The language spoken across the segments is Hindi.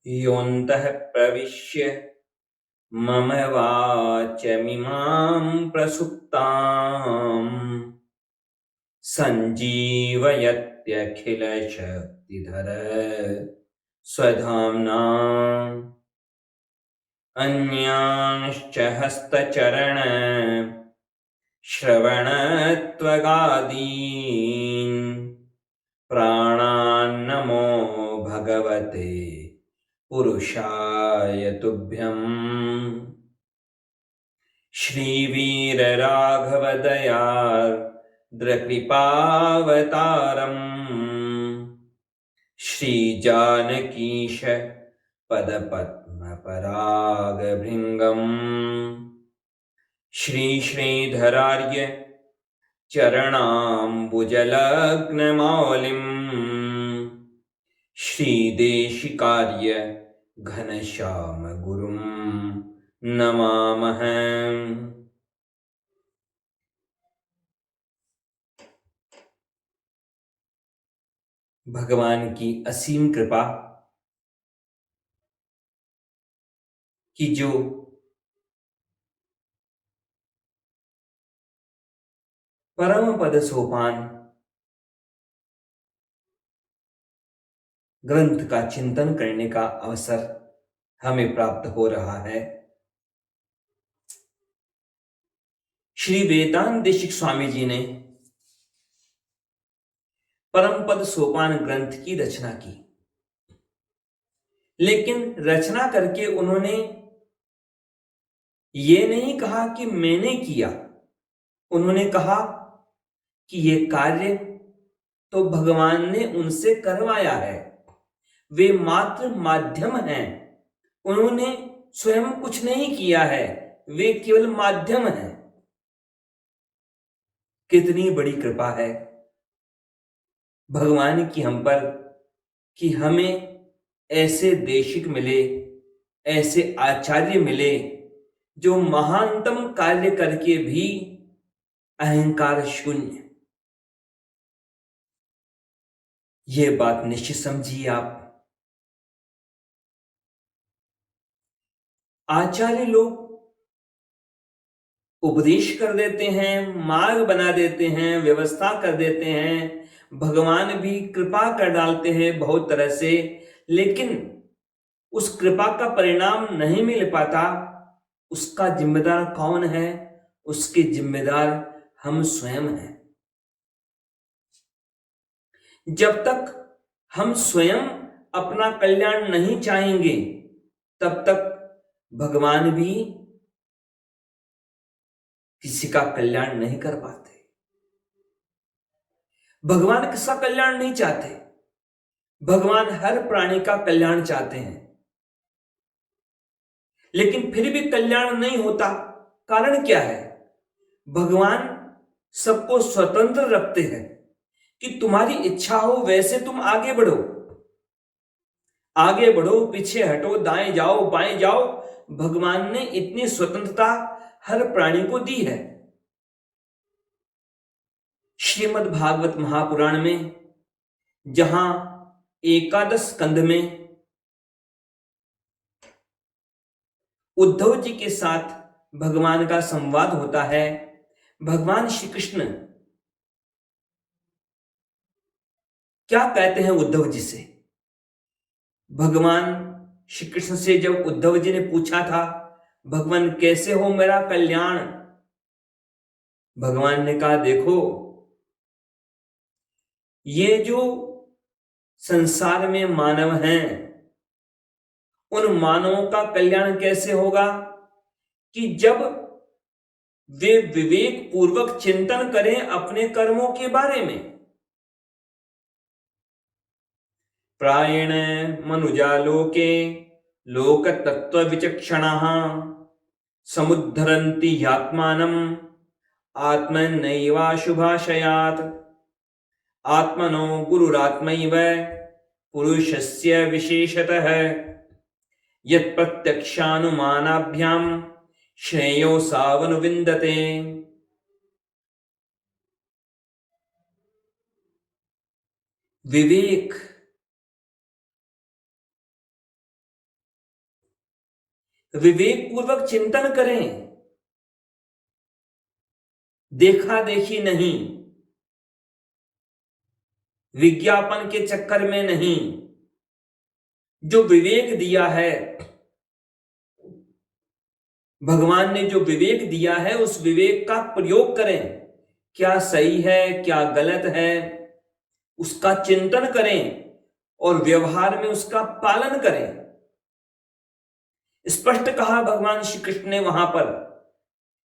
योऽन्तः प्रविश्य मम वाचमिमां प्रसुप्ताम् सञ्जीवयत्यखिलशक्तिधर स्वधाम्ना अन्यांश्च हस्तचरण श्रवणत्वगादीन् प्राणान्नमो भगवते पुरुषाय तुभ्यम्। श्रीवीरराघवदयार्द्रकृपावतारम् श्रीजानकीश पदपद्मपरागभृङ्गम् श्रीश्रीधरार्य चरणाम्बुजलग्नमौलिम् श्रीदेशिकार्य घनश्यामगुरुं नमामः। भगवान की असीम कृपा कि जो परम पद सोपान ग्रंथ का चिंतन करने का अवसर हमें प्राप्त हो रहा है। श्री वेदांत देशिक स्वामी जी ने परम पद सोपान ग्रंथ की रचना की, लेकिन रचना करके उन्होंने ये नहीं कहा कि मैंने किया। उन्होंने कहा कि ये कार्य तो भगवान ने उनसे करवाया है, वे मात्र माध्यम हैं। उन्होंने स्वयं कुछ नहीं किया है, वे केवल माध्यम हैं। कितनी बड़ी कृपा है भगवान की हम पर कि हमें ऐसे देशिक मिले, ऐसे आचार्य मिले जो महानतम कार्य करके भी अहंकार शून्य। यह बात निश्चित समझिए आप। आचार्य लोग उपदेश कर देते हैं, मार्ग बना देते हैं, व्यवस्था कर देते हैं, भगवान भी कृपा कर डालते हैं बहुत तरह से, लेकिन उस कृपा का परिणाम नहीं मिल पाता। उसका जिम्मेदार कौन है? उसके जिम्मेदार हम स्वयं हैं। जब तक हम स्वयं अपना कल्याण नहीं चाहेंगे, तब तक भगवान भी किसी का कल्याण नहीं कर पाते। भगवान किसका कल्याण नहीं चाहते? भगवान हर प्राणी का कल्याण चाहते हैं, लेकिन फिर भी कल्याण नहीं होता। कारण क्या है? भगवान सबको स्वतंत्र रखते हैं कि तुम्हारी इच्छा हो वैसे तुम आगे बढ़ो, आगे बढ़ो, पीछे हटो, दाएं जाओ, बाएं जाओ। भगवान ने इतनी स्वतंत्रता हर प्राणी को दी है। श्रीमद् भागवत महापुराण में जहां एकादश स्कंध में उद्धव जी के साथ भगवान का संवाद होता है, भगवान श्री कृष्ण क्या कहते हैं उद्धव जी से? भगवान श्री कृष्ण से जब उद्धव जी ने पूछा था, भगवान कैसे हो मेरा कल्याण, भगवान ने कहा देखो, ये जो संसार में मानव हैं, उन मानवों का कल्याण कैसे होगा कि जब वे विवेक पूर्वक चिंतन करें अपने कर्मों के बारे में। प्रायेण मनुजा लोके लोक तत्व विचक्षणाः समुद्धरन्ति ह्यात्मानम् आत्मनैवाशुभाशयात् आत्मनो गुरुरात्मैव पुरुषस्य विशेषतः यत्प्रत्यक्षानुमानाभ्यां श्रेयो सावनुविन्दते। विवेक विवेक पूर्वक चिंतन करें, देखा देखी नहीं, विज्ञापन के चक्कर में नहीं। जो विवेक दिया है, भगवान ने जो विवेक दिया है, उस विवेक का प्रयोग करें। क्या सही है, क्या गलत है, उसका चिंतन करें और व्यवहार में उसका पालन करें। स्पष्ट कहा भगवान श्री कृष्ण ने वहां पर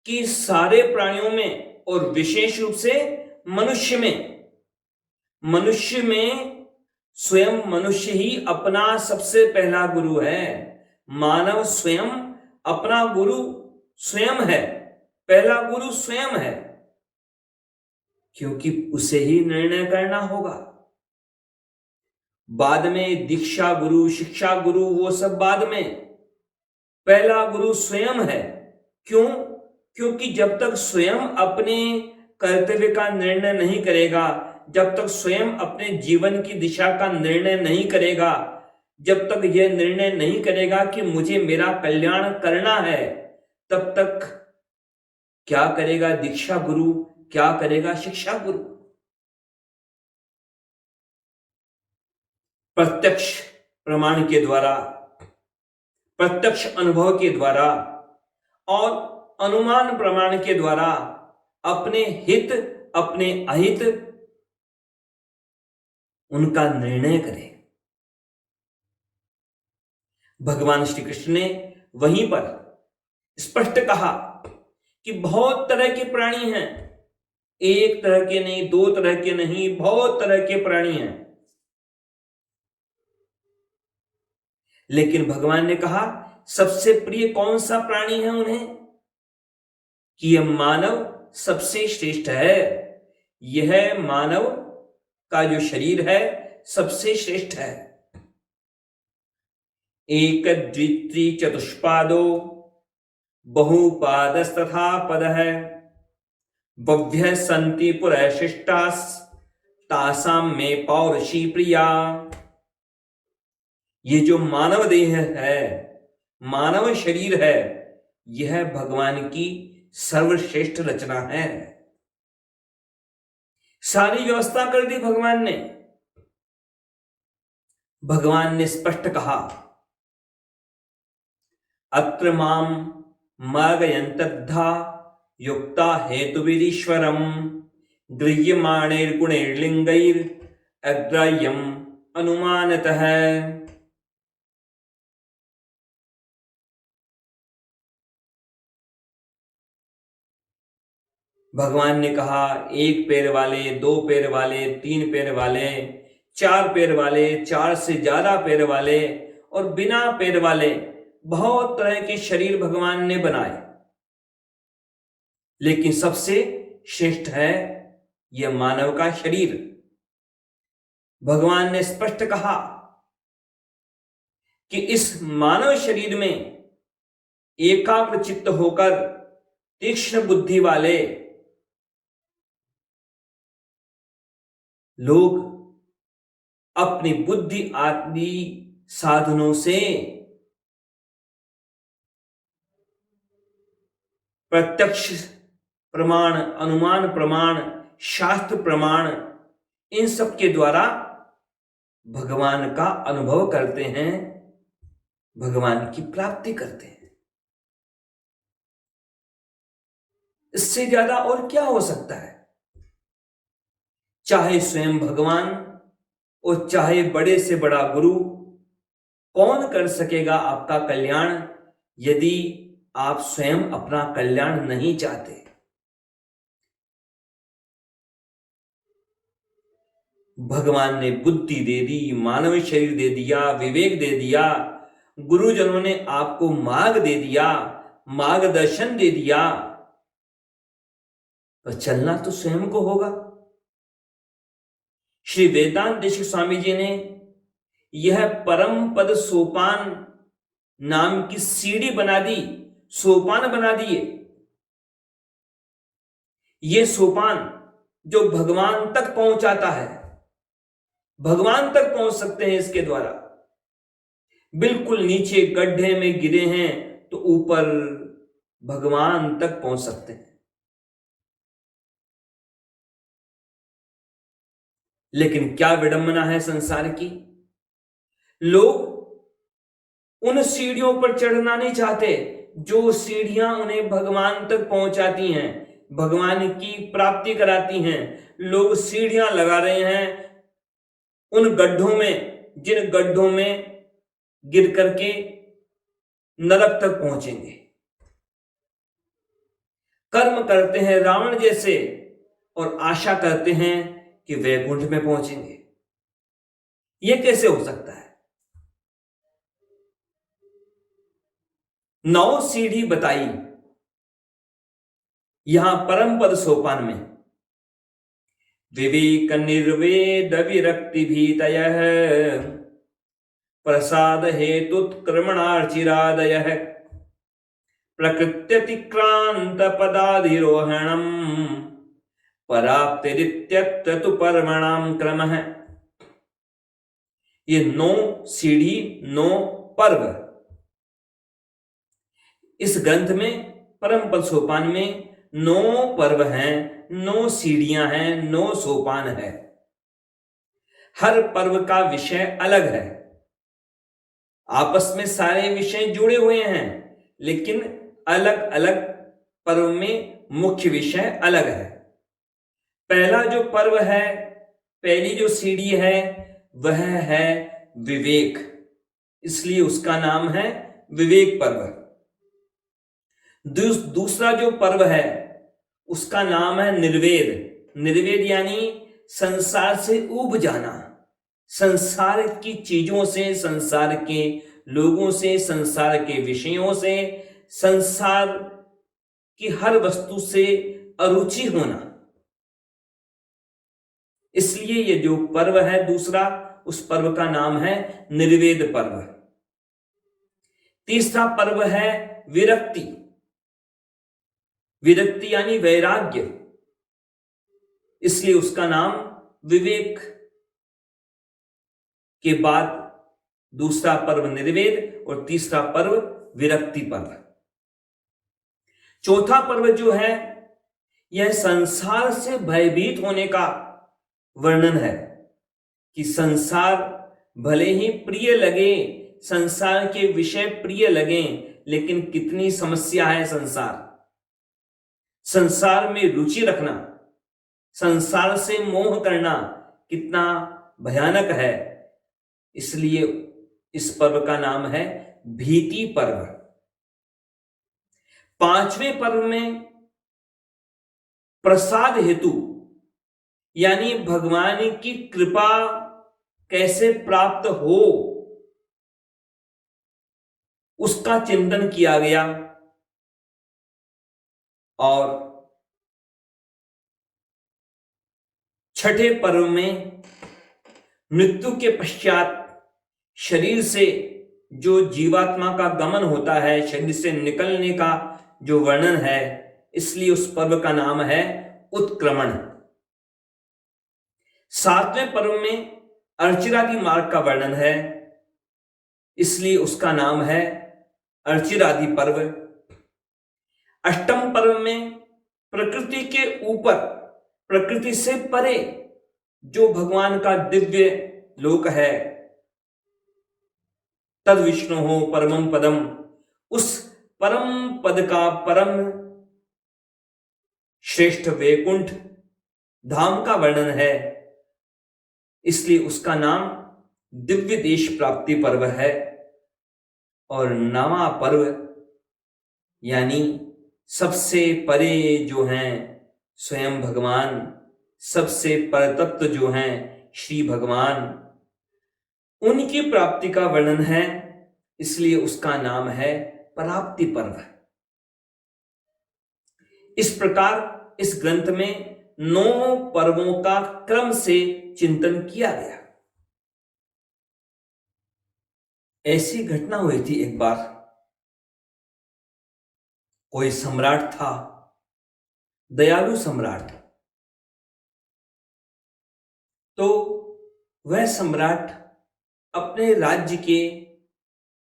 कि सारे प्राणियों में और विशेष रूप से मनुष्य में स्वयं मनुष्य ही अपना सबसे पहला गुरु है। मानव स्वयं अपना गुरु स्वयं है, पहला गुरु स्वयं है, क्योंकि उसे ही निर्णय करना होगा। बाद में दीक्षा गुरु, शिक्षा गुरु, वो सब बाद में, पहला गुरु स्वयं है। क्यों? क्योंकि जब तक स्वयं अपने कर्तव्य का निर्णय नहीं करेगा, जब तक स्वयं अपने जीवन की दिशा का निर्णय नहीं करेगा, जब तक यह निर्णय नहीं करेगा कि मुझे मेरा कल्याण करना है, तब तक क्या करेगा दीक्षा गुरु, क्या करेगा शिक्षा गुरु? प्रत्यक्ष प्रमाण के द्वारा, प्रत्यक्ष अनुभव के द्वारा और अनुमान प्रमाण के द्वारा अपने हित, अपने अहित, उनका निर्णय करें। भगवान श्री कृष्ण ने वहीं पर स्पष्ट कहा कि बहुत तरह के प्राणी हैं, एक तरह के नहीं, दो तरह के नहीं, बहुत तरह के प्राणी हैं। लेकिन भगवान ने कहा सबसे प्रिय कौन सा प्राणी है उन्हें? कि यह मानव सबसे श्रेष्ठ है। यह मानव का जो शरीर है सबसे श्रेष्ठ है। एक द्वित्री चतुष्पादो बहुपादस्तथा पदः बभ्यः सन्ति पुरशिष्टास् तासाम में पौरुषी प्रिया। ये जो मानव देह है, मानव शरीर है, यह भगवान की सर्वश्रेष्ठ रचना है। सारी व्यवस्था कर दी भगवान ने। भगवान ने स्पष्ट कहा अत्र माम मार्गयन्तद्धा युक्ता हेतुविरीश्वरम गृह्यमाणैर्गुणैर्लिंगैर् अग्राह्यम अनुमानतः। भगवान ने कहा एक पैर वाले, दो पैर वाले, तीन पैर वाले, चार पैर वाले, चार से ज्यादा पैर वाले और बिना पैर वाले बहुत तरह के शरीर भगवान ने बनाए, लेकिन सबसे श्रेष्ठ है यह मानव का शरीर। भगवान ने स्पष्ट कहा कि इस मानव शरीर में एकाग्र चित्त होकर तीक्ष्ण बुद्धि वाले लोग अपनी बुद्धि आदि साधनों से प्रत्यक्ष प्रमाण, अनुमान प्रमाण, शास्त्र प्रमाण, इन सब के द्वारा भगवान का अनुभव करते हैं, भगवान की प्राप्ति करते हैं। इससे ज्यादा और क्या हो सकता है? चाहे स्वयं भगवान और चाहे बड़े से बड़ा गुरु, कौन कर सकेगा आपका कल्याण यदि आप स्वयं अपना कल्याण नहीं चाहते? भगवान ने बुद्धि दे दी, मानव शरीर दे दिया, विवेक दे दिया, गुरुजनों ने आपको मार्ग दे दिया, मार्गदर्शन दे दिया, पर चलना तो स्वयं को होगा। श्री वेदांत देशिक स्वामी जी ने यह परम पद सोपान नाम की सीढ़ी बना दी, सोपान बना दिए। यह सोपान जो भगवान तक पहुंचाता है, भगवान तक पहुंच सकते हैं इसके द्वारा। बिल्कुल नीचे गड्ढे में गिरे हैं तो ऊपर भगवान तक पहुंच सकते हैं। लेकिन क्या विडंबना है संसार की, लोग उन सीढ़ियों पर चढ़ना नहीं चाहते जो सीढ़ियां उन्हें भगवान तक पहुंचाती हैं, भगवान की प्राप्ति कराती हैं। लोग सीढ़ियां लगा रहे हैं उन गड्ढों में जिन गड्ढों में गिर करके नरक तक पहुंचेंगे। कर्म करते हैं रावण जैसे और आशा करते हैं कि वैकुंठ में पहुंचेंगे। यह कैसे हो सकता है? 9 सीढ़ी बताई यहां परम पद सोपान में। विवेक निर्वेद विरक्ति भीतयः प्रसाद हेतुत्क्रमणार्चिरादयः प्रकृत्यतिक्रांत पदाधिरोहणम पराप्तिरित्यत्र तु परमणाम क्रमः। ये 9 सीढ़ी 9 पर्व इस ग्रंथ में परम पद सोपान में 9 पर्व हैं, 9 सीढ़ियां हैं, 9 सोपान है। हर पर्व का विषय अलग है। आपस में सारे विषय जुड़े हुए हैं लेकिन अलग अलग पर्व में मुख्य विषय अलग है। पहला जो पर्व है, पहली जो सीढ़ी है वह है विवेक, इसलिए उसका नाम है विवेक पर्व। दूसरा जो पर्व है उसका नाम है निर्वेद। निर्वेद यानी संसार से ऊब जाना, संसार की चीजों से, संसार के लोगों से, संसार के विषयों से, संसार की हर वस्तु से अरुचि होना। इसलिए ये जो पर्व है दूसरा, उस पर्व का नाम है निर्वेद पर्व। तीसरा पर्व है विरक्ति। विरक्ति यानी वैराग्य, इसलिए उसका नाम विवेक के बाद दूसरा पर्व निर्वेद और तीसरा पर्व विरक्ति पर्व। चौथा पर्व जो है यह संसार से भयभीत होने का वर्णन है कि संसार भले ही प्रिय लगे, संसार के विषय प्रिय लगे, लेकिन कितनी समस्या है संसार। संसार में रुचि रखना, संसार से मोह करना कितना भयानक है। इसलिए इस पर्व का नाम है भीति पर्व। 5वें पर्व में प्रसाद हेतु यानी भगवान की कृपा कैसे प्राप्त हो उसका चिंतन किया गया। और 6ठे पर्व में मृत्यु के पश्चात शरीर से जो जीवात्मा का गमन होता है, शरीर से निकलने का जो वर्णन है, इसलिए उस पर्व का नाम है उत्क्रमण। 7वें पर्व में अर्चिरादि मार्ग का वर्णन है, इसलिए उसका नाम है अर्चिरादि पर्व। 8वें पर्व में प्रकृति के ऊपर, प्रकृति से परे जो भगवान का दिव्य लोक है, तद विष्णु हो परमम पदम, उस परम पद का, परम श्रेष्ठ वैकुंठ धाम का वर्णन है, इसलिए उसका नाम दिव्य देश प्राप्ति पर्व है। और 9वां पर्व यानी सबसे परे जो हैं स्वयं भगवान, सबसे परतत्व जो हैं श्री भगवान, उनकी प्राप्ति का वर्णन है, इसलिए उसका नाम है प्राप्ति पर्व। इस प्रकार इस ग्रंथ में 9 पर्वों का क्रम से चिंतन किया गया। ऐसी घटना हुई थी, एक बार कोई सम्राट था, दयालु सम्राट। तो वह सम्राट अपने राज्य के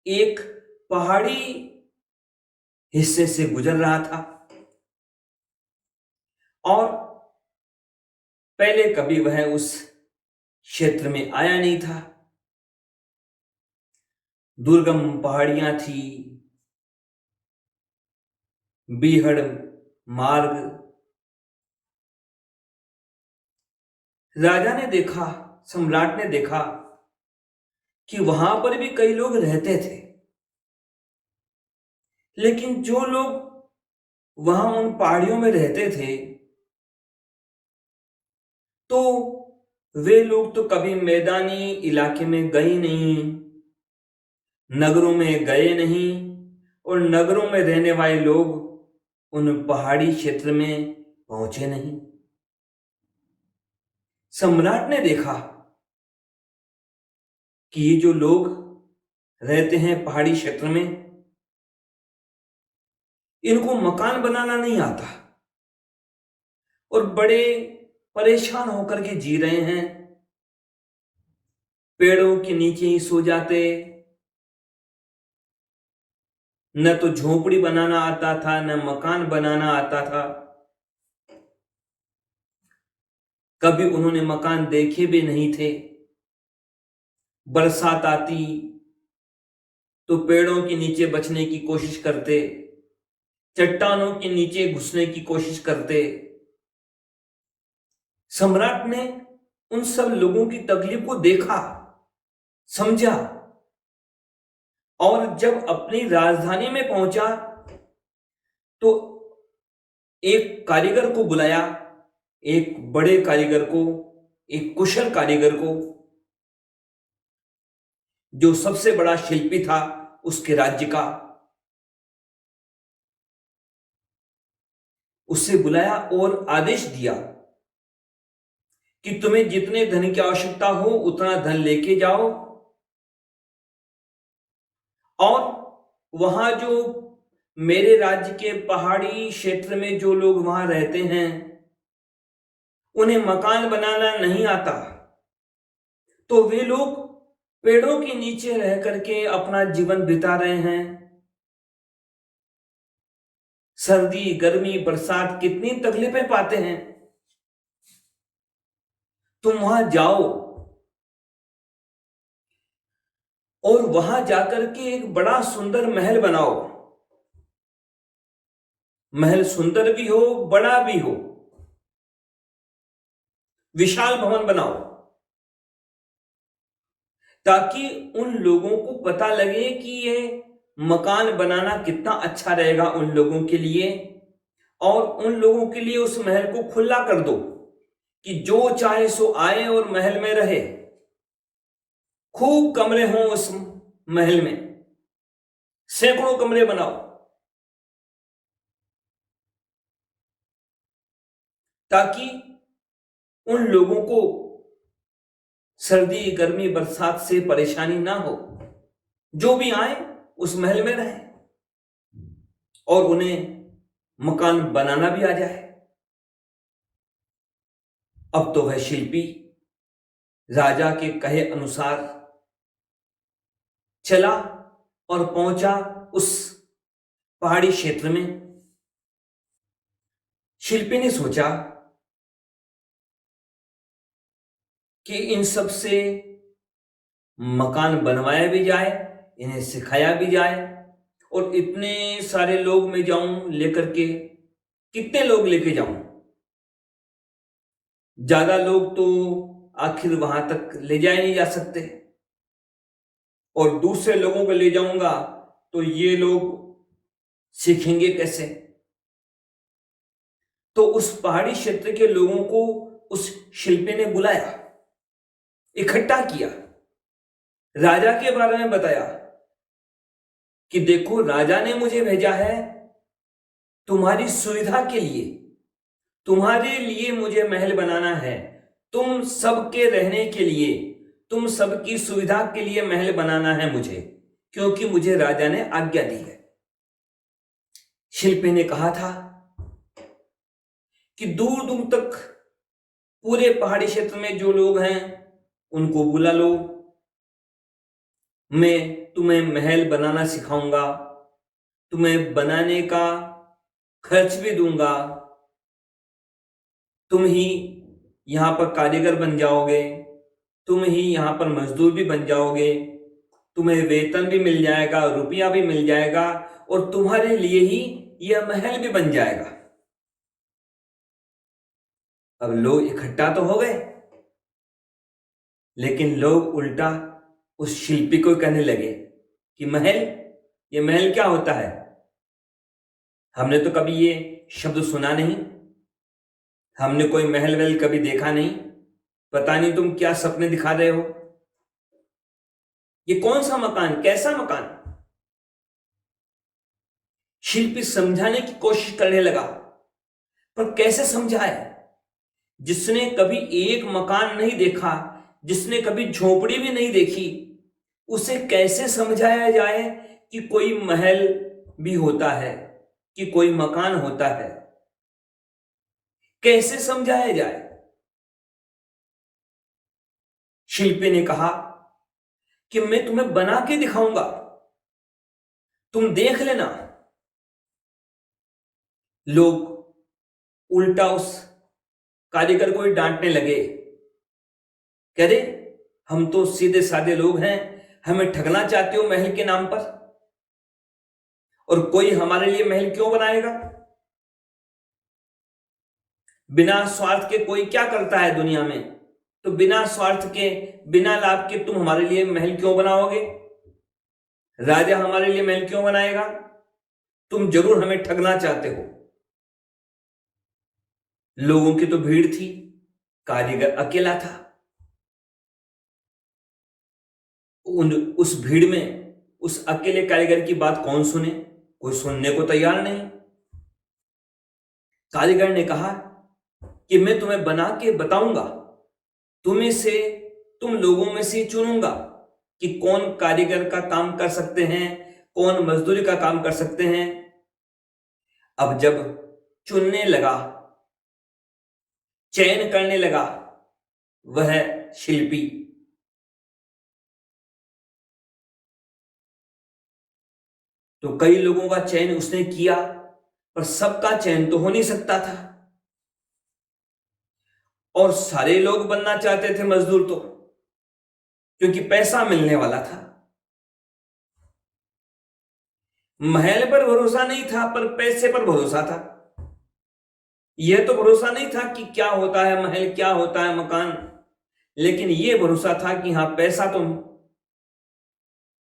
एक पहाड़ी हिस्से से गुजर रहा था और पहले कभी वह उस क्षेत्र में आया नहीं था। दुर्गम पहाड़ियां थी, बीहड़ मार्ग। राजा ने देखा, सम्राट ने देखा कि वहां पर भी कई लोग रहते थे, लेकिन जो लोग वहां उन पहाड़ियों में रहते थे तो वे लोग तो कभी मैदानी इलाके में गए नहीं, नगरों में गए नहीं, और नगरों में रहने वाले लोग उन पहाड़ी क्षेत्र में पहुंचे नहीं। सम्राट ने देखा कि ये जो लोग रहते हैं पहाड़ी क्षेत्र में, इनको मकान बनाना नहीं आता और बड़े परेशान होकर के जी रहे हैं। पेड़ों के नीचे ही सो जाते, न तो झोपड़ी बनाना आता था, न मकान बनाना आता था। कभी उन्होंने मकान देखे भी नहीं थे। बरसात आती तो पेड़ों के नीचे बचने की कोशिश करते, चट्टानों के नीचे घुसने की कोशिश करते। सम्राट ने उन सब लोगों की तकलीफ को देखा, समझा, और जब अपनी राजधानी में पहुंचा तो एक कारीगर को बुलाया, एक बड़े कारीगर को, एक कुशल कारीगर को, जो सबसे बड़ा शिल्पी था उसके राज्य का। उससे बुलाया और आदेश दिया कि तुम्हें जितने धन की आवश्यकता हो उतना धन लेके जाओ, और वहां जो मेरे राज्य के पहाड़ी क्षेत्र में जो लोग वहां रहते हैं उन्हें मकान बनाना नहीं आता, तो वे लोग पेड़ों के नीचे रह करके अपना जीवन बिता रहे हैं। सर्दी, गर्मी, बरसात कितनी तकलीफें पाते हैं। तुम वहां जाओ और वहां जाकर के एक बड़ा सुंदर महल बनाओ। महल सुंदर भी हो, बड़ा भी हो, विशाल भवन बनाओ, ताकि उन लोगों को पता लगे कि ये मकान बनाना कितना अच्छा रहेगा उन लोगों के लिए, और उन लोगों के लिए उस महल को खुला कर दो कि जो चाहे सो आए और महल में रहे। खूब कमरे हों उस महल में, सैकड़ों कमरे बनाओ, ताकि उन लोगों को सर्दी, गर्मी, बरसात से परेशानी ना हो। जो भी आए उस महल में रहे और उन्हें मकान बनाना भी आ जाए। अब तो वह शिल्पी राजा के कहे अनुसार चला और पहुंचा उस पहाड़ी क्षेत्र में। शिल्पी ने सोचा कि इन सब से मकान बनवाया भी जाए, इन्हें सिखाया भी जाए, और इतने सारे लोग मैं जाऊं लेकर के, कितने लोग लेके जाऊं? ज्यादा लोग तो आखिर वहां तक ले जाए नहीं जा सकते, और दूसरे लोगों को ले जाऊंगा तो ये लोग सीखेंगे कैसे? तो उस पहाड़ी क्षेत्र के लोगों को उस शिल्पी ने बुलाया, इकट्ठा किया, राजा के बारे में बताया कि देखो, राजा ने मुझे भेजा है तुम्हारी सुविधा के लिए, तुम्हारे लिए मुझे महल बनाना है, तुम सबके रहने के लिए, तुम सबकी सुविधा के लिए महल बनाना है मुझे, क्योंकि मुझे राजा ने आज्ञा दी है। शिल्पी ने कहा था कि दूर दूर तक पूरे पहाड़ी क्षेत्र में जो लोग हैं उनको बुला लो, मैं तुम्हें महल बनाना सिखाऊंगा, तुम्हें बनाने का खर्च भी दूंगा, तुम ही यहां पर कारीगर बन जाओगे, तुम ही यहां पर मजदूर भी बन जाओगे, तुम्हें वेतन भी मिल जाएगा, रुपया भी मिल जाएगा, और तुम्हारे लिए ही यह महल भी बन जाएगा। अब लोग इकट्ठा तो हो गए, लेकिन लोग उल्टा उस शिल्पी को कहने लगे कि महल, ये महल क्या होता है? हमने तो कभी ये शब्द सुना नहीं, हमने कोई महल वहल कभी देखा नहीं, पता नहीं तुम क्या सपने दिखा रहे हो, ये कौन सा मकान, कैसा मकान? शिल्पी समझाने की कोशिश करने लगा, पर कैसे समझाए? जिसने कभी एक मकान नहीं देखा, जिसने कभी झोपड़ी भी नहीं देखी, उसे कैसे समझाया जाए कि कोई महल भी होता है, कि कोई मकान होता है? कैसे समझाया जाए? शिल्पी ने कहा कि मैं तुम्हें बना के दिखाऊंगा, तुम देख लेना। लोग उल्टा उस कारीगर को ही डांटने लगे, कह रहे हम तो सीधे साधे लोग हैं, हमें ठगना चाहते हो महल के नाम पर, और कोई हमारे लिए महल क्यों बनाएगा? बिना स्वार्थ के कोई क्या करता है दुनिया में? तो बिना स्वार्थ के, बिना लाभ के तुम हमारे लिए महल क्यों बनाओगे? राजा हमारे लिए महल क्यों बनाएगा? तुम जरूर हमें ठगना चाहते हो। लोगों की तो भीड़ थी, कारीगर अकेला था। उस भीड़ में उस अकेले कारीगर की बात कौन सुने? कोई सुनने को तैयार नहीं। कारीगर ने कहा कि मैं तुम्हें बना के बताऊंगा, तुम्हें से, तुम लोगों में से चुनूंगा कि कौन कारीगर का काम कर सकते हैं, कौन मजदूरी का काम कर सकते हैं। अब जब चुनने लगा, चयन करने लगा वह शिल्पी, तो कई लोगों का चयन उसने किया, पर सबका चयन तो हो नहीं सकता था, और सारे लोग बनना चाहते थे मजदूर, तो क्योंकि पैसा मिलने वाला था। महल पर भरोसा नहीं था, पर पैसे पर भरोसा था। यह तो भरोसा नहीं था कि क्या होता है महल, क्या होता है मकान, लेकिन यह भरोसा था कि हां पैसा तो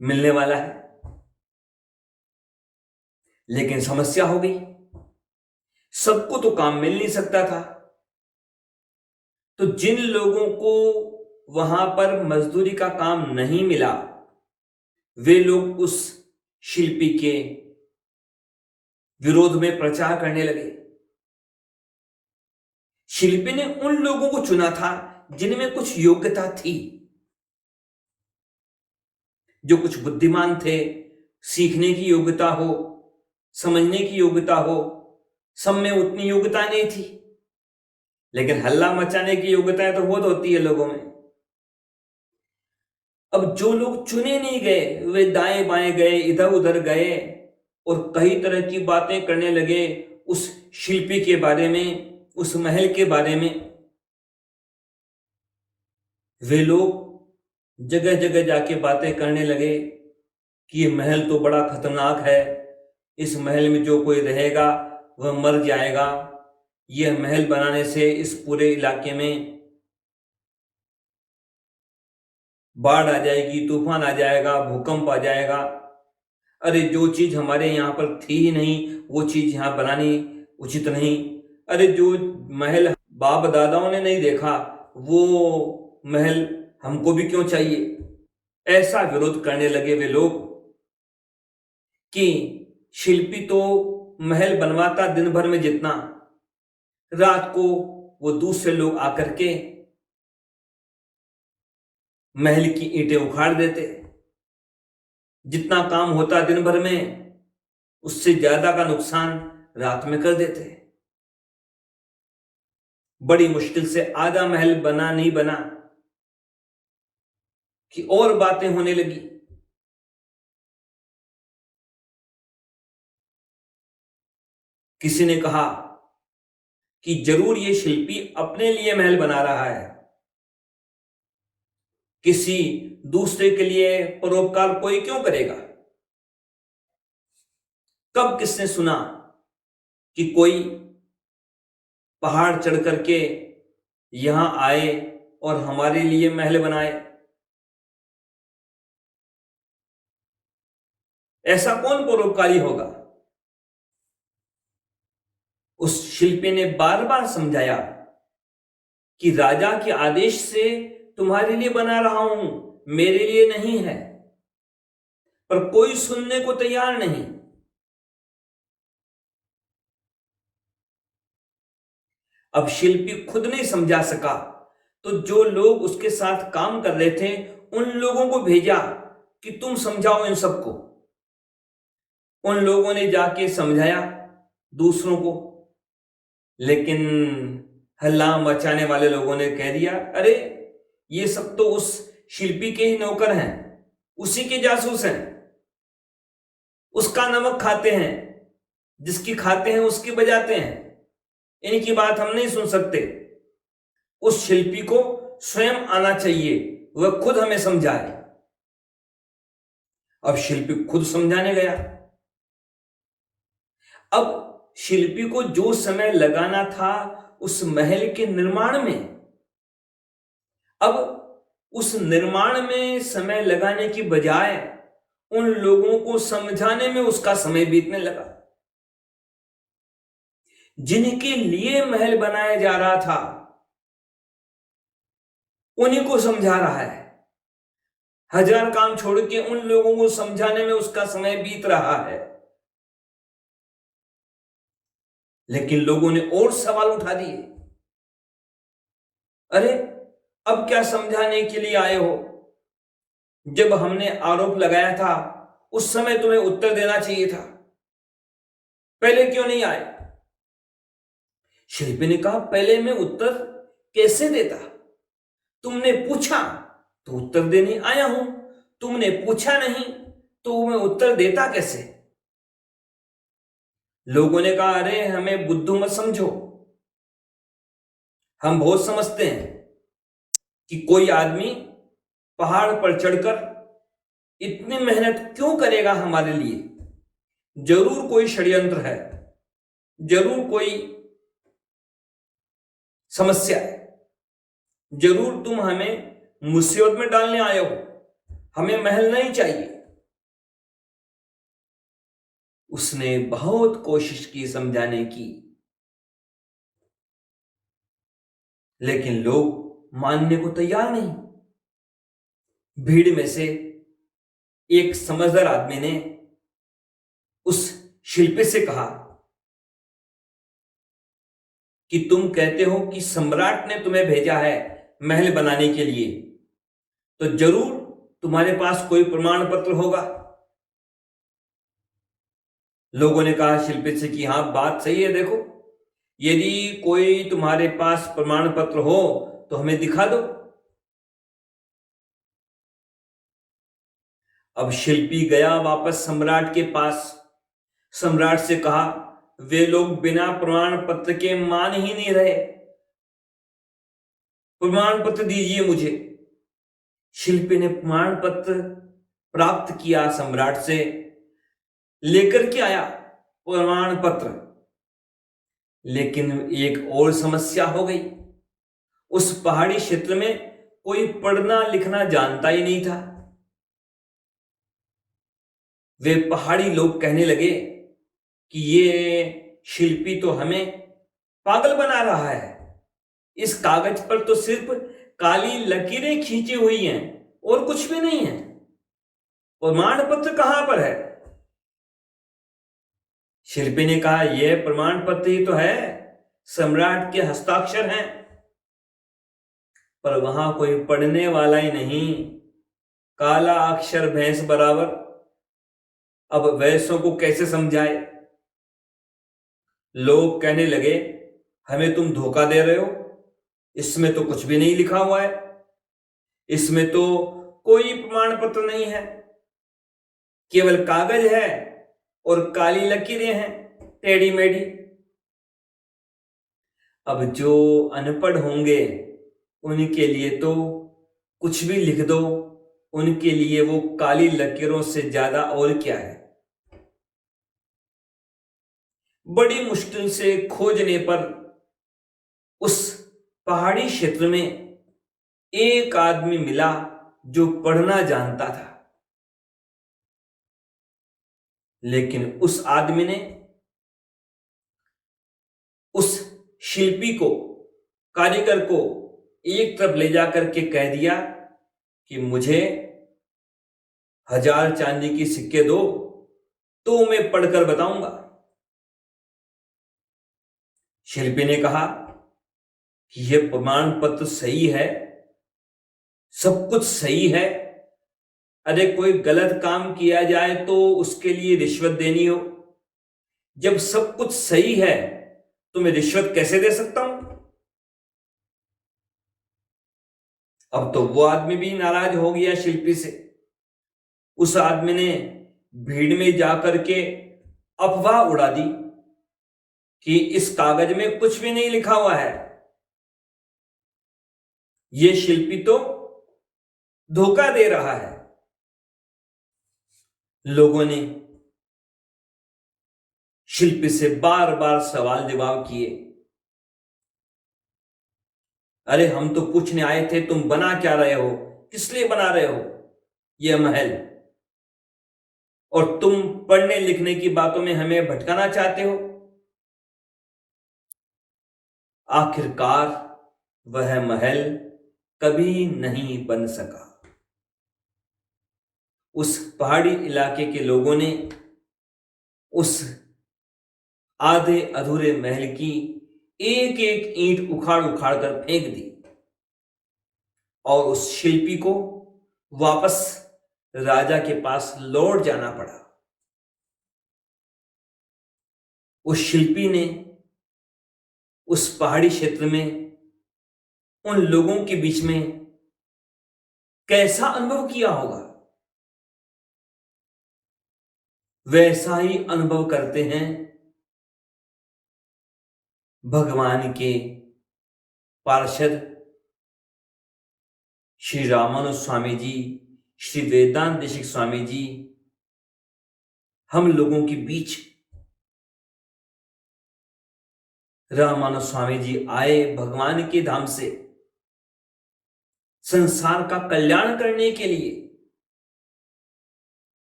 मिलने वाला है। लेकिन समस्या हो गई, सबको तो काम मिल नहीं सकता था। तो जिन लोगों को वहां पर मजदूरी का काम नहीं मिला, वे लोग उस शिल्पी के विरोध में प्रचार करने लगे। शिल्पी ने उन लोगों को चुना था जिनमें कुछ योग्यता थी, जो कुछ बुद्धिमान थे, सीखने की योग्यता हो, समझने की योग्यता हो। सब में उतनी योग्यता नहीं थी, लेकिन हल्ला मचाने की योग्यताएं तो बहुत होती है लोगों में। अब जो लोग चुने नहीं गए, वे दाएं बाएं गए, इधर उधर गए, और कई तरह की बातें करने लगे उस शिल्पी के बारे में, उस महल के बारे में। वे लोग जगह जगह जाके बातें करने लगे कि ये महल तो बड़ा खतरनाक है, इस महल में जो कोई रहेगा वह मर जाएगा, यह महल बनाने से इस पूरे इलाके में बाढ़ आ जाएगी, तूफान आ जाएगा, भूकंप आ जाएगा। अरे जो चीज हमारे यहाँ पर थी ही नहीं, वो चीज यहाँ बनानी उचित नहीं। अरे जो महल बाप दादाओं ने नहीं देखा, वो महल हमको भी क्यों चाहिए? ऐसा विरोध करने लगे वे लोग कि शिल्पी तो महल बनवाता दिन भर में जितना, रात को वो दूसरे लोग आकर के महल की ईंटें उखाड़ देते। जितना काम होता दिन भर में, उससे ज्यादा का नुकसान रात में कर देते। बड़ी मुश्किल से आधा महल बना नहीं बना कि और बातें होने लगी। किसी ने कहा कि जरूर ये शिल्पी अपने लिए महल बना रहा है, किसी दूसरे के लिए परोपकार कोई क्यों करेगा। कब किसने सुना कि कोई पहाड़ चढ़ करके यहां आए और हमारे लिए महल बनाए। ऐसा कौन परोपकारी होगा। उस शिल्पी ने बार बार समझाया कि राजा के आदेश से तुम्हारे लिए बना रहा हूं, मेरे लिए नहीं है। पर कोई सुनने को तैयार नहीं। अब शिल्पी खुद नहीं समझा सका तो जो लोग उसके साथ काम कर रहे थे उन लोगों को भेजा कि तुम समझाओ इन सबको। उन लोगों ने जाके समझाया दूसरों को, लेकिन हल्ला मचाने वाले लोगों ने कह दिया, अरे ये सब तो उस शिल्पी के ही नौकर हैं, उसी के जासूस हैं, उसका नमक खाते हैं, जिसकी खाते हैं उसकी बजाते हैं, इनकी बात हम नहीं सुन सकते। उस शिल्पी को स्वयं आना चाहिए, वह खुद हमें समझाए। अब शिल्पी खुद समझाने गया। अब शिल्पी को जो समय लगाना था उस महल के निर्माण में, अब उस निर्माण में समय लगाने की बजाय उन लोगों को समझाने में उसका समय बीतने लगा। जिनके लिए महल बनाया जा रहा था उन्हीं को समझा रहा है। हजार काम छोड़ के उन लोगों को समझाने में उसका समय बीत रहा है। लेकिन लोगों ने और सवाल उठा दिए, अरे अब क्या समझाने के लिए आए हो? जब हमने आरोप लगाया था उस समय तुम्हें उत्तर देना चाहिए था, पहले क्यों नहीं आए? शिल्पी ने कहा, पहले मैं उत्तर कैसे देता? तुमने पूछा तो उत्तर देने आया हूं, तुमने पूछा नहीं तो मैं उत्तर देता कैसे? लोगों ने कहा, अरे हमें बुद्धू मत समझो, हम बहुत समझते हैं कि कोई आदमी पहाड़ पर चढ़कर इतनी मेहनत क्यों करेगा हमारे लिए। जरूर कोई षड्यंत्र है, जरूर कोई समस्या है, जरूर तुम हमें मुसीबत में डालने आए हो, हमें महल नहीं चाहिए। उसने बहुत कोशिश की समझाने की, लेकिन लोग मानने को तैयार नहीं। भीड़ में से एक समझदार आदमी ने उस शिल्पी से कहा कि तुम कहते हो कि सम्राट ने तुम्हें भेजा है महल बनाने के लिए, तो जरूर तुम्हारे पास कोई प्रमाण पत्र होगा। लोगों ने कहा शिल्पी से कि हां, बात सही है, देखो यदि कोई तुम्हारे पास प्रमाण पत्र हो तो हमें दिखा दो। अब शिल्पी गया वापस सम्राट के पास, सम्राट से कहा, वे लोग बिना प्रमाण पत्र के मान ही नहीं रहे, प्रमाण पत्र दीजिए मुझे। शिल्पी ने प्रमाण पत्र प्राप्त किया सम्राट से, लेकर के आया प्रमाण पत्र। लेकिन एक और समस्या हो गई, उस पहाड़ी क्षेत्र में कोई पढ़ना लिखना जानता ही नहीं था। वे पहाड़ी लोग कहने लगे कि ये शिल्पी तो हमें पागल बना रहा है, इस कागज पर तो सिर्फ काली लकीरें खींची हुई हैं और कुछ भी नहीं है, प्रमाण पत्र कहां पर है? शिल्पी ने कहा, यह प्रमाण पत्र ही तो है, सम्राट के हस्ताक्षर हैं, पर वहां कोई पढ़ने वाला ही नहीं, काला अक्षर भैंस बराबर। अब वैसों को कैसे समझाए? लोग कहने लगे, हमें तुम धोखा दे रहे हो, इसमें तो कुछ भी नहीं लिखा हुआ है, इसमें तो कोई प्रमाण पत्र नहीं है, केवल कागज है और काली लकीरें हैं टेढ़ी मेढ़ी। अब जो अनपढ़ होंगे उनके लिए तो कुछ भी लिख दो, उनके लिए वो काली लकीरों से ज्यादा और क्या है। बड़ी मुश्किल से खोजने पर उस पहाड़ी क्षेत्र में एक आदमी मिला जो पढ़ना जानता था। लेकिन उस आदमी ने उस शिल्पी को, कारीगर को एक तरफ ले जाकर के कह दिया कि मुझे 1000 चांदी की सिक्के दो तो मैं पढ़कर बताऊंगा। शिल्पी ने कहा कि यह प्रमाण पत्र सही है, सब कुछ सही है, अरे कोई गलत काम किया जाए तो उसके लिए रिश्वत देनी हो, जब सब कुछ सही है तो मैं रिश्वत कैसे दे सकता हूं। अब तो वो आदमी भी नाराज हो गया शिल्पी से। उस आदमी ने भीड़ में जाकर के अफवाह उड़ा दी कि इस कागज में कुछ भी नहीं लिखा हुआ है, ये शिल्पी तो धोखा दे रहा है। लोगों ने शिल्पी से बार बार सवाल जवाब किए, अरे हम तो पूछने आए थे तुम बना क्या रहे हो, किस लिए बना रहे हो यह महल, और तुम पढ़ने लिखने की बातों में हमें भटकाना चाहते हो। आखिरकार वह महल कभी नहीं बन सका। उस पहाड़ी इलाके के लोगों ने उस आधे अधूरे महल की एक एक ईंट उखाड़ उखाड़ कर फेंक दी और उस शिल्पी को वापस राजा के पास लौट जाना पड़ा। उस शिल्पी ने उस पहाड़ी क्षेत्र में उन लोगों के बीच में कैसा अनुभव किया होगा, वैसा ही अनुभव करते हैं भगवान के पार्षद श्री रामानुज स्वामी जी, श्री वेदांत देशिक स्वामी जी हम लोगों के बीच। रामानुज स्वामी जी आए भगवान के धाम से संसार का कल्याण करने के लिए,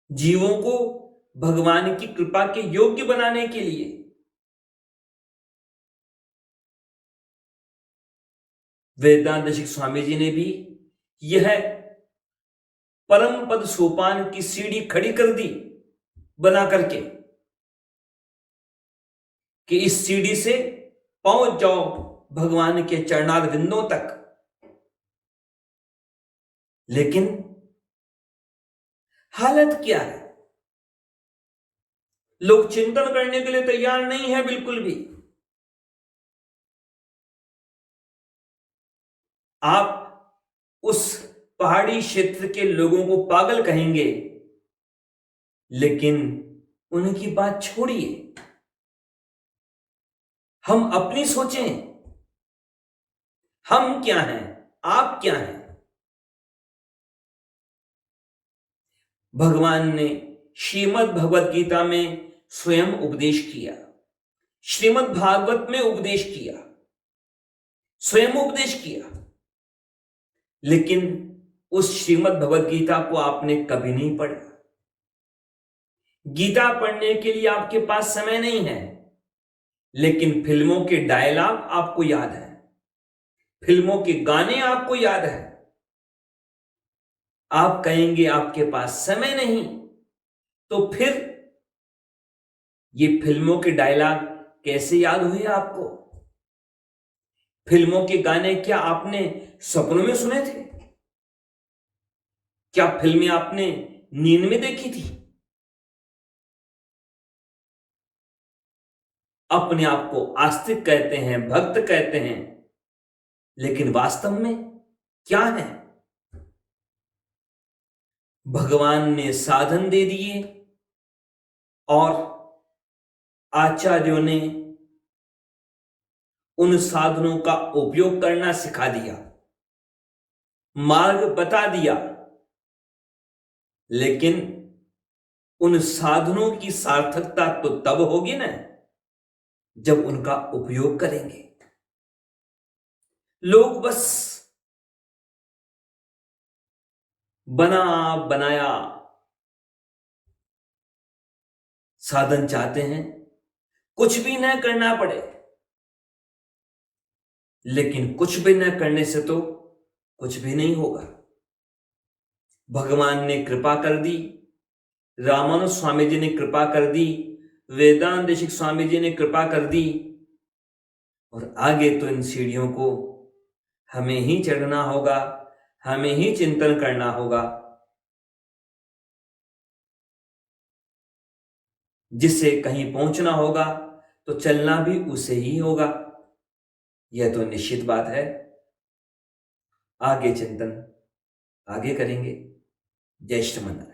जीवों को भगवान की कृपा के योग्य बनाने के लिए। वेदांत देशिक स्वामी जी ने भी यह परम पद सोपान की सीढ़ी खड़ी कर दी बना करके कि इस सीढ़ी से पहुंच जाओ भगवान के चरणार बिंदों तक। लेकिन हालत क्या है, लोग चिंतन करने के लिए तैयार नहीं है बिल्कुल भी। आप उस पहाड़ी क्षेत्र के लोगों को पागल कहेंगे, लेकिन उनकी बात छोड़िए, हम अपनी सोचें। हम क्या हैं, आप क्या हैं। भगवान ने श्रीमद् भगवत गीता में स्वयं उपदेश किया, श्रीमद् भागवत में उपदेश किया, स्वयं उपदेश किया, लेकिन उस श्रीमद् भगवत गीता को आपने कभी नहीं पढ़ा। गीता पढ़ने के लिए आपके पास समय नहीं है, लेकिन फिल्मों के डायलॉग आपको याद है, फिल्मों के गाने आपको याद है। आप कहेंगे आपके पास समय नहीं, तो फिर ये फिल्मों के डायलॉग कैसे याद हुए आपको। फिल्मों के गाने क्या आपने सपनों में सुने थे, क्या फिल्में आपने नींद में देखी थी। अपने आप को आस्तिक कहते हैं, भक्त कहते हैं, लेकिन वास्तव में क्या है। भगवान ने साधन दे दिए और आचार्यों ने उन साधनों का उपयोग करना सिखा दिया, मार्ग बता दिया, लेकिन उन साधनों की सार्थकता तो तब होगी ना जब उनका उपयोग करेंगे। लोग बस बना बनाया साधन चाहते हैं, कुछ भी न करना पड़े। लेकिन कुछ भी न करने से तो कुछ भी नहीं होगा। भगवान ने कृपा कर दी, रामानुज स्वामी जी ने कृपा कर दी, वेदांत देशिक स्वामी जी ने कृपा कर दी, और आगे तो इन सीढ़ियों को हमें ही चढ़ना होगा, हमें ही चिंतन करना होगा। जिससे कहीं पहुंचना होगा तो चलना भी उसे ही होगा, यह तो निश्चित बात है। आगे चिंतन आगे करेंगे। जय श्रीमन।